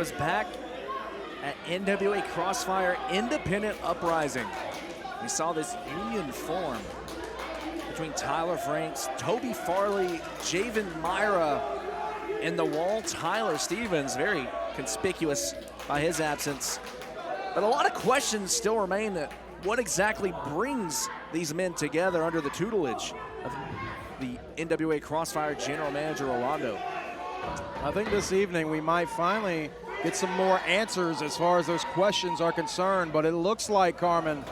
was back at NWA Crossfire Independent Uprising. We saw this union form between Tyler Franks, Toby Farley, Javen Myra, and the wall Tyler Stevens, very conspicuous by his absence. But a lot of questions still remain that what exactly brings these men together under the tutelage of the NWA Crossfire General Manager Rolando. I think this evening we might finally get some more answers as far as those questions are concerned, but it looks like, Carmen,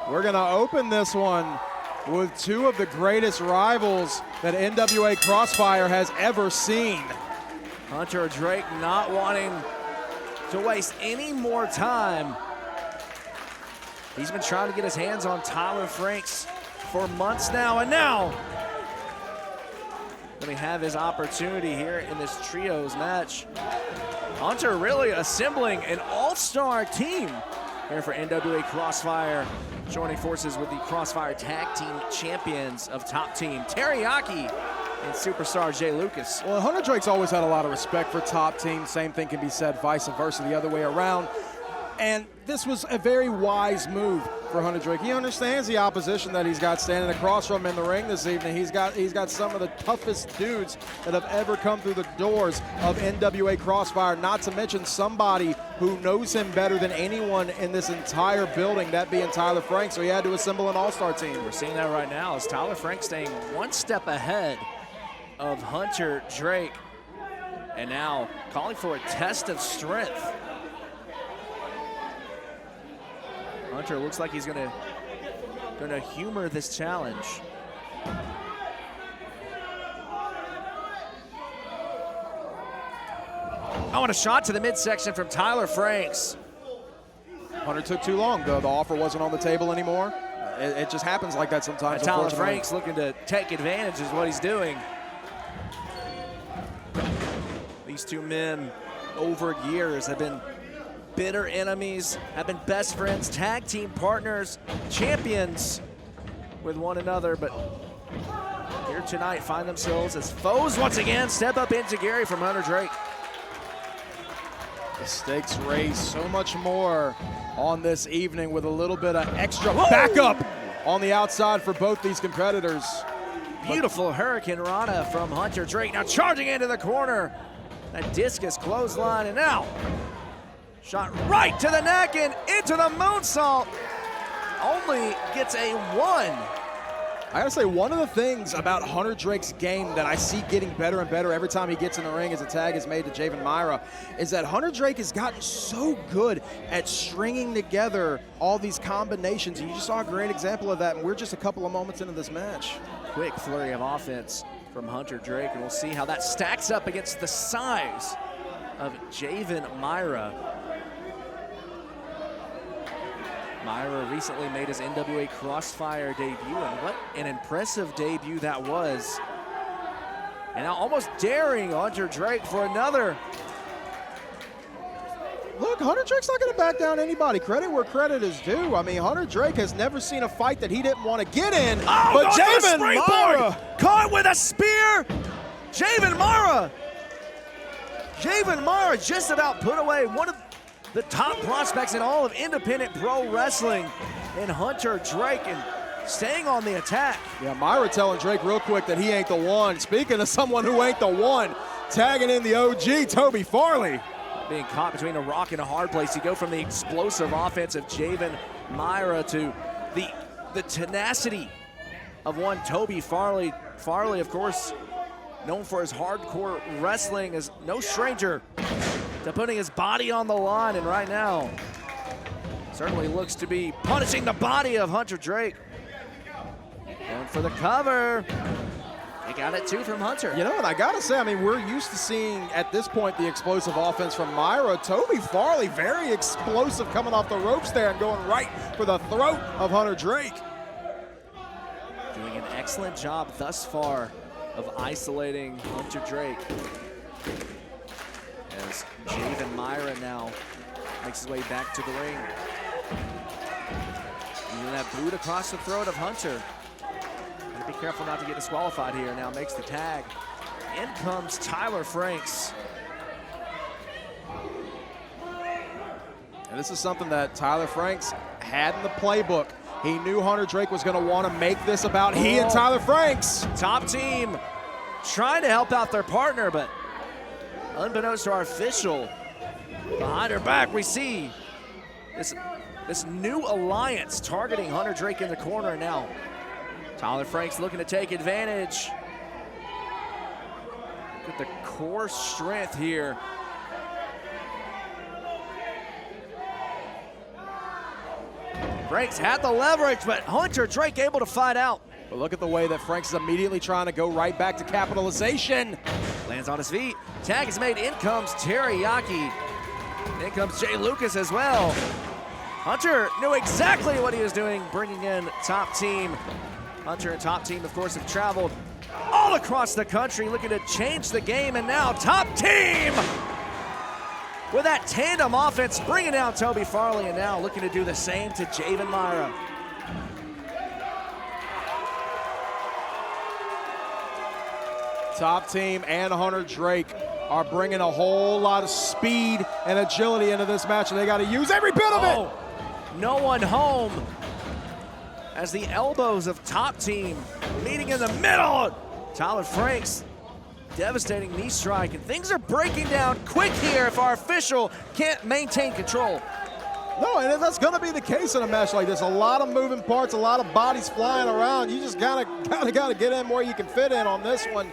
we're gonna open this one with two of the greatest rivals that NWA Crossfire has ever seen. Hunter Drake not wanting to waste any more time. He's been trying to get his hands on Tyler Franks for months now, and now let me have his opportunity here in this trios match. Hunter really assembling an all-star team here for NWA Crossfire, joining forces with the Crossfire Tag Team Champions of Top Team, Teryaki and Superstar Jay Lucas. Well, Hunter Drake's always had a lot of respect for Top Team. Same thing can be said vice versa the other way around. And this was a very wise move for Hunter Drake. He understands the opposition that he's got standing across from him in the ring this evening. He's got some of the toughest dudes that have ever come through the doors of NWA Crossfire, not to mention somebody who knows him better than anyone in this entire building, that being Tyler Franks. So he had to assemble an all-star team. We're seeing that right now as Tyler Franks staying one step ahead of Hunter Drake, and now calling for a test of strength. Hunter looks like he's gonna humor this challenge. I want a shot to the midsection from Tyler Franks. Hunter took too long. The offer wasn't on the table anymore. It just happens like that sometimes. And Tyler Franks looking to take advantage is what he's doing. These two men over years have been bitter enemies, have been best friends, tag team partners, champions with one another, but here tonight find themselves as foes once again. Step up into Gary from Hunter Drake. The stakes raise so much more on this evening with a little bit of extra backup on the outside for both these competitors. Beautiful Hurricane Rana from Hunter Drake, now charging into the corner. That discus clothesline, and now shot right to the neck and into the moonsault. Only gets a 1. I gotta say, one of the things about Hunter Drake's game that I see getting better and better every time he gets in the ring as a tag is made to Javen Myra is that Hunter Drake has gotten so good at stringing together all these combinations. And you just saw a great example of that, and we're just a couple of moments into this match. Quick flurry of offense from Hunter Drake, and we'll see how that stacks up against the size of Javen Myra. Myra recently made his NWA Crossfire debut, and what an impressive debut that was. And now almost daring Hunter Drake for another. Look, Hunter Drake's not going to back down anybody. Credit where credit is due. I mean, Hunter Drake has never seen a fight that he didn't want to get in. Oh, but Javen Myra caught with a spear. Javen Myra. Javen Myra just about put away one of the top prospects in all of independent pro wrestling in Hunter Drake, and staying on the attack. Yeah, Myra telling Drake real quick that he ain't the one. Speaking of someone who ain't the one, tagging in the OG, Toby Farley. Being caught between a rock and a hard place. You go from the explosive offense of Javen Myra to the tenacity of one Toby Farley. Farley, of course, known for his hardcore wrestling, is no stranger to putting his body on the line, and right now certainly looks to be punishing the body of Hunter Drake. Going for the cover. They got it too from Hunter. You know what, I gotta say, I mean, we're used to seeing at this point the explosive offense from Myra. Toby Farley, very explosive, coming off the ropes there and going right for the throat of Hunter Drake. Doing an excellent job thus far of isolating Hunter Drake. As Javen Myra now makes his way back to the ring. Using that boot across the throat of Hunter. Be careful not to get disqualified here. Now makes the tag. In comes Tyler Franks. And this is something that Tyler Franks had in the playbook. He knew Hunter Drake was going to want to make this about he and Tyler Franks. Top team trying to help out their partner, but unbeknownst to our official, behind her back we see this new alliance targeting Hunter Drake in the corner now. Tyler Franks looking to take advantage. Look at the core strength here. Franks had the leverage, but Hunter Drake able to fight out. But look at the way that Franks is immediately trying to go right back to capitalization. Lands on his feet. Tag is made. In comes Teryaki. In comes Jay Lucas as well. Hunter knew exactly what he was doing, bringing in Top Team. Hunter and Top Team, of course, have traveled all across the country looking to change the game, and now Top Team with that tandem offense bringing down Toby Farley, and now looking to do the same to Javen Myra. Top Team and Hunter Drake are bringing a whole lot of speed and agility into this match, and they got to use every bit of it. No one home as the elbows of Top Team meeting in the middle. Tyler Franks, devastating knee strike, and things are breaking down quick here if our official can't maintain control. No, and that's going to be the case in a match like this. A lot of moving parts, a lot of bodies flying around. You just gotta get in where you can fit in on this one.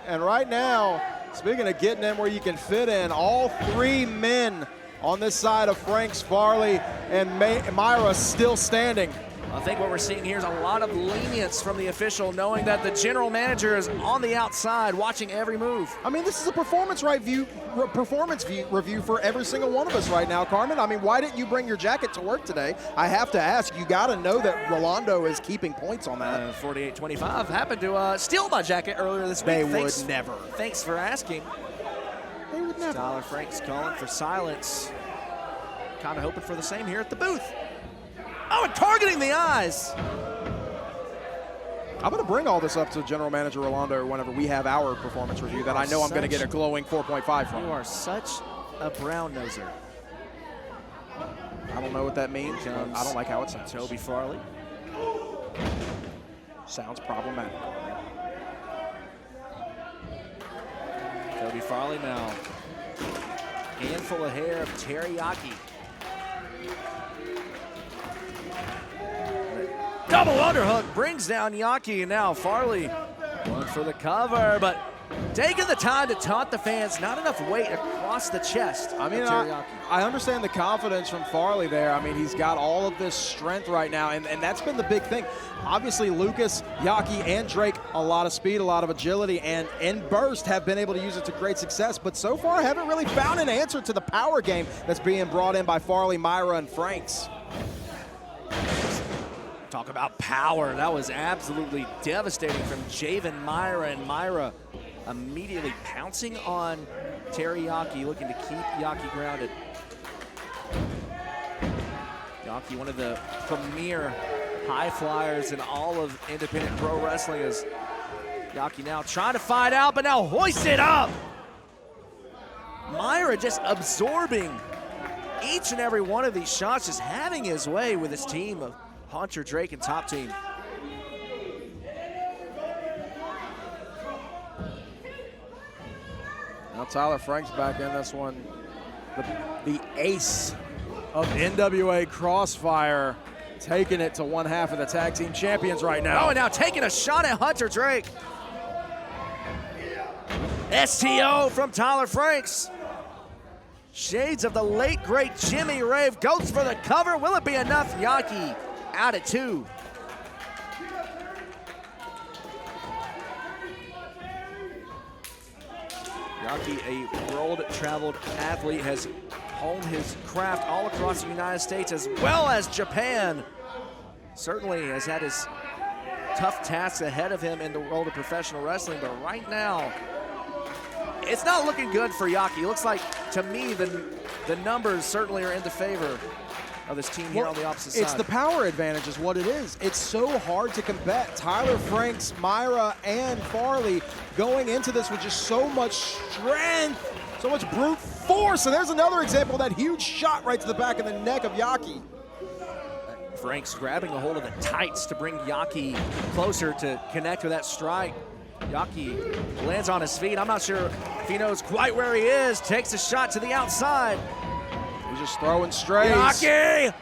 And right now, speaking of getting in where you can fit in, all three men on this side of Franks, Farley, and Myra still standing. I think what we're seeing here is a lot of lenience from the official, knowing that the general manager is on the outside watching every move. I mean, this is a performance review for every single one of us right now, Carmen. I mean, why didn't you bring your jacket to work today? I have to ask. You got to know that Rolando is keeping points on that. 48-25 happened to steal my jacket earlier this week. They would never. Thanks for asking. They would never. Tyler Franks calling for silence. Kind of hoping for the same here at the booth. Oh, and targeting the eyes. I'm going to bring all this up to General Manager Rolando whenever we have our performance review that I know I'm going to get a glowing 4.5 from. You are such a brown-noser. I don't know what that means. I don't like how it sounds. Toby Farley. Sounds problematic. Toby Farley now. Handful of hair of Teryaki. Double underhook brings down Yaki, and now Farley going for the cover, but taking the time to taunt the fans. Not enough weight across the chest. I mean, I understand the confidence from Farley there. I mean, he's got all of this strength right now, and that's been the big thing. Obviously, Lucas, Yaki, and Drake, a lot of speed, a lot of agility, and in burst have been able to use it to great success, but so far haven't really found an answer to the power game that's being brought in by Farley, Myra, and Franks. Talk about power. That was absolutely devastating from Javen, Myra, and Myra immediately pouncing on Teryaki, looking to keep Yaki grounded. Yaki, one of the premier high flyers in all of independent pro wrestling, is Yaki now trying to fight out, but now hoisted up. Myra just absorbing each and every one of these shots, just having his way with his team of Hunter Drake and Top Team. Now Tyler Franks back in this one. The ace of NWA Crossfire, taking it to one half of the tag team champions right now. Oh, and now taking a shot at Hunter Drake. STO from Tyler Franks. Shades of the late, great Jimmy Rave goes for the cover. Will it be enough? Yaki out at 2. Yaki, a world-traveled athlete, has honed his craft all across the United States as well as Japan. Certainly has had his tough tasks ahead of him in the world of professional wrestling, but right now, it's not looking good for Yaki. Looks like, to me, the numbers certainly are in the favor of this team here on the opposite side. It's the power advantage is what it is. It's so hard to combat. Tyler Franks, Myra, and Farley going into this with just so much strength, so much brute force. And there's another example of that huge shot right to the back of the neck of Yaki. Franks grabbing a hold of the tights to bring Yaki closer to connect with that strike. Yaki lands on his feet. I'm not sure if he knows quite where he is. Takes a shot to the outside. He's just throwing strays. Yaki!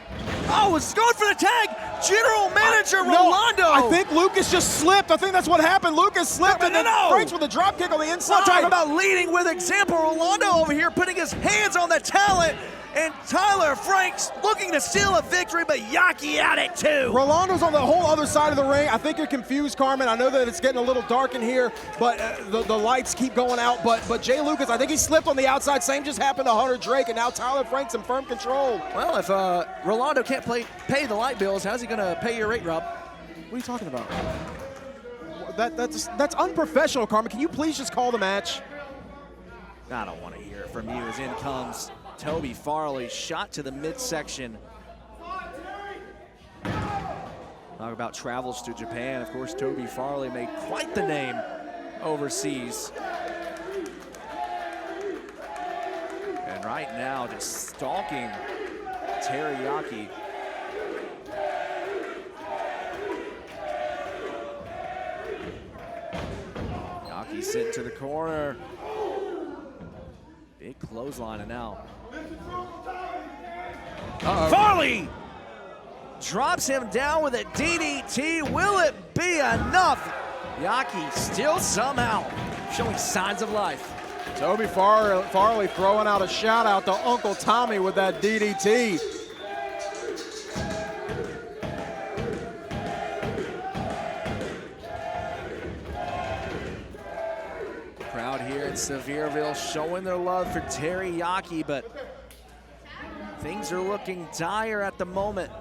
Oh, it's going for the tag! General Manager Rolando! I think Lucas just slipped. I think that's what happened. Lucas slipped and then Franks with a drop kick on the inside. We're talking about leading with example. Rolando over here putting his hands on the talent. And Tyler Franks looking to steal a victory, but Yaki at it too. Rolando's on the whole other side of the ring. I think you're confused, Carmen. I know that it's getting a little dark in here, but the lights keep going out. But Jay Lucas, I think he slipped on the outside. Same just happened to Hunter Drake, and now Tyler Franks in firm control. Well, if Rolando can't pay the light bills, how's he going to pay your rate, Rob? What are you talking about? That's unprofessional, Carmen. Can you please just call the match? I don't want to hear it from you as in comes Toby Farley, shot to the midsection. Talk about travels to Japan. Of course, Toby Farley made quite the name overseas. And right now, just stalking Teryaki. Yaki sent to the corner. Big clothesline, and now Farley drops him down with a DDT. Will it be enough? Yaki still somehow showing signs of life. Toby Farley throwing out a shout out to Uncle Tommy with that DDT. Crowd here in Sevierville showing their love for Teryaki, but things are looking dire at the moment.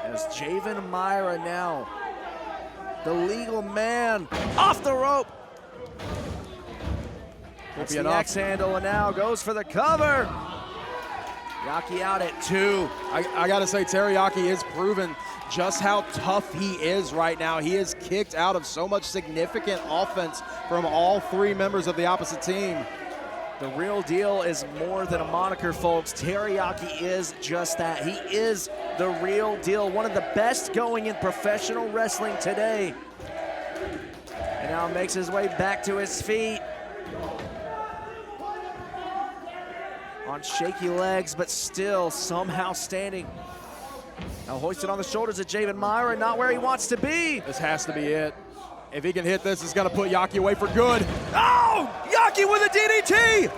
As Javen and Myra now, the legal man, off the rope. That's the X handle, and now goes for the cover. Yaki out at 2. I gotta say, Teryaki is proven just how tough he is right now. He is kicked out of so much significant offense from all 3 members of the opposite team. The real deal is more than a moniker, folks. Teryaki is just that. He is the real deal. One of the best going in professional wrestling today. And now makes his way back to his feet. On shaky legs, but still somehow standing. Now hoisted on the shoulders of Javen Myra, not where he wants to be. This has to be it. If he can hit this, it's gonna put Yaki away for good. Oh, Yaki with a DDT!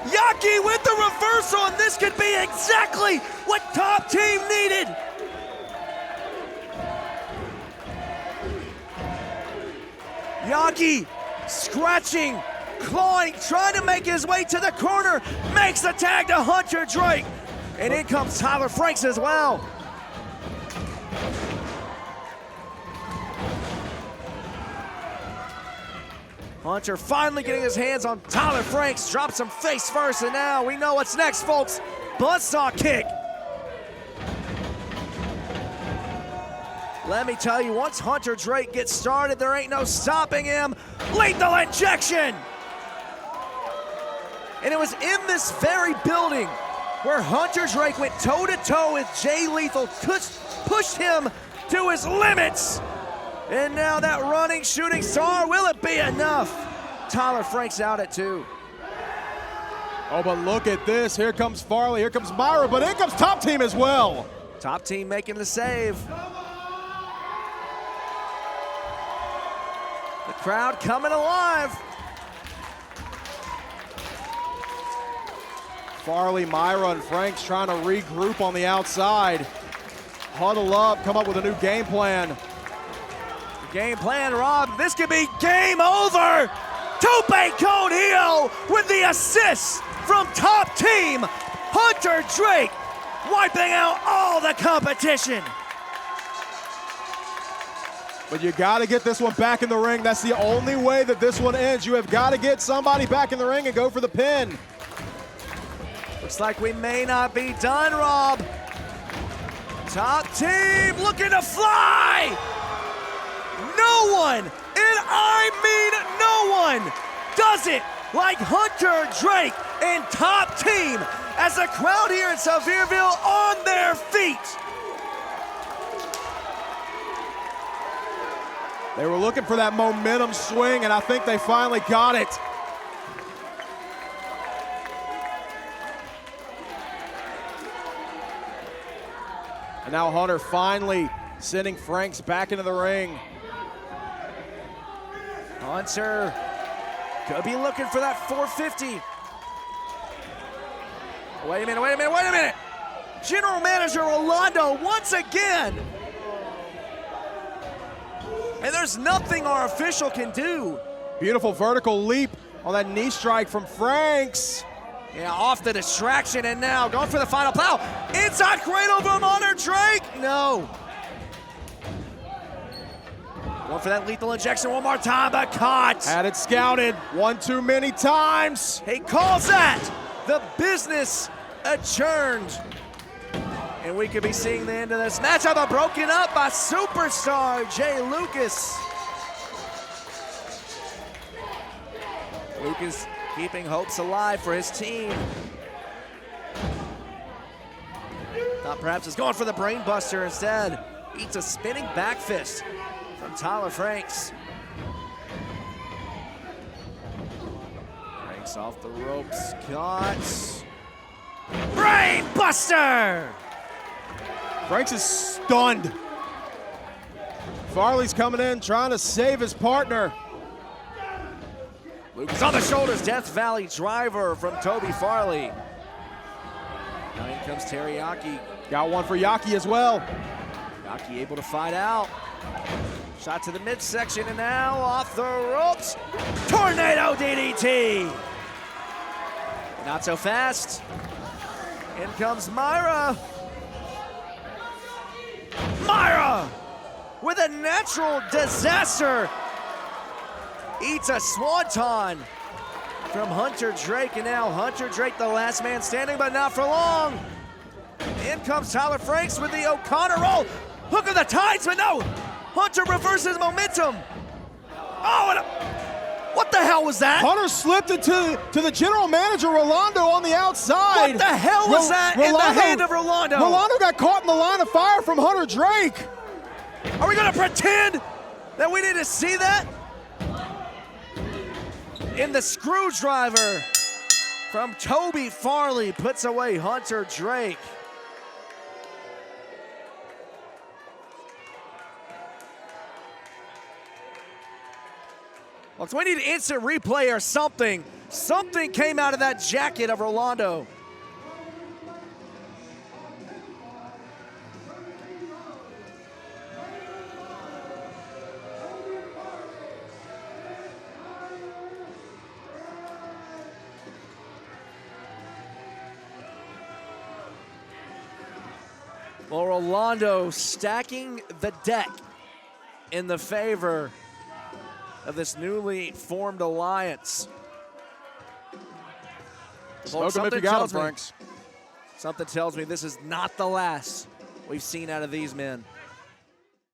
Yaki with the reversal, and this could be exactly what top team needed. Yaki scratching, clawing, trying to make his way to the corner, makes the tag to Hunter Drake. And in comes Tyler Franks as well. Hunter finally getting his hands on Tyler Franks, drops him face first, and now we know what's next, folks. Buzzsaw kick. Let me tell you, once Hunter Drake gets started, there ain't no stopping him. Lethal injection! And it was in this very building where Hunter Drake went toe-to-toe with Jay Lethal, pushed him to his limits. And now that running shooting star, will it be enough? Tyler Franks out at 2. Oh, but look at this. Here comes Farley, here comes Myra, but in comes top team as well. Top team making the save. The crowd coming alive. Farley, Myra, and Franks trying to regroup on the outside. Huddle up, come up with a new game plan. Game plan, Rob. This could be game over. Toby Code Heel with the assist from top team. Hunter Drake wiping out all the competition. But you got to get this one back in the ring. That's the only way that this one ends. You have got to get somebody back in the ring and go for the pin. Looks like we may not be done, Rob. Top team looking to fly. No one, and I mean no one, does it like Hunter Drake and Top Team as the crowd here in Sevierville on their feet. They were looking for that momentum swing, and I think they finally got it. And now Hunter finally sending Franks back into the ring. Hunter could be looking for that 450. Wait a minute. General Manager Rolando once again. And there's nothing our official can do. Beautiful vertical leap on that knee strike from Franks. Yeah, off the distraction, and now going for the final plow. Inside cradle from Hunter Drake. No. Going for that lethal injection one more time, but caught. Had it scouted one too many times. He calls that the business adjourned. And we could be seeing the end of this matchup, but broken up by superstar Jay Lucas. Lucas keeping hopes alive for his team. Thought perhaps he's going for the brain buster instead. Eats a spinning back fist from Tyler Franks. Franks off the ropes, caught. Brain buster! Franks is stunned. Farley's coming in, trying to save his partner. Lucas on the shoulders, Death Valley driver from Toby Farley. Now in comes Teryaki. Got one for Yaki as well. Yaki able to fight out. Shot to the midsection, and now off the ropes. Tornado DDT. Not so fast. In comes Myra. Myra with a natural disaster. Eats a swanton from Hunter Drake, and now Hunter Drake the last man standing, but not for long. In comes Tyler Franks with the O'Connor roll. Hook of the tides, but no. Hunter reverses momentum. Oh, and what the hell was that? Hunter slipped it to the general manager, Rolando, on the outside. What the hell was that in the hand of Rolando? Rolando got caught in the line of fire from Hunter Drake. Are we gonna pretend that we didn't see that? In the screwdriver from Toby Farley puts away Hunter Drake. Well, so we need an instant replay or something. Something came out of that jacket of Rolando. Well, Rolando stacking the deck in the favor of this newly formed alliance. Smoke him if you got him, Franks. Something tells me this is not the last we've seen out of these men.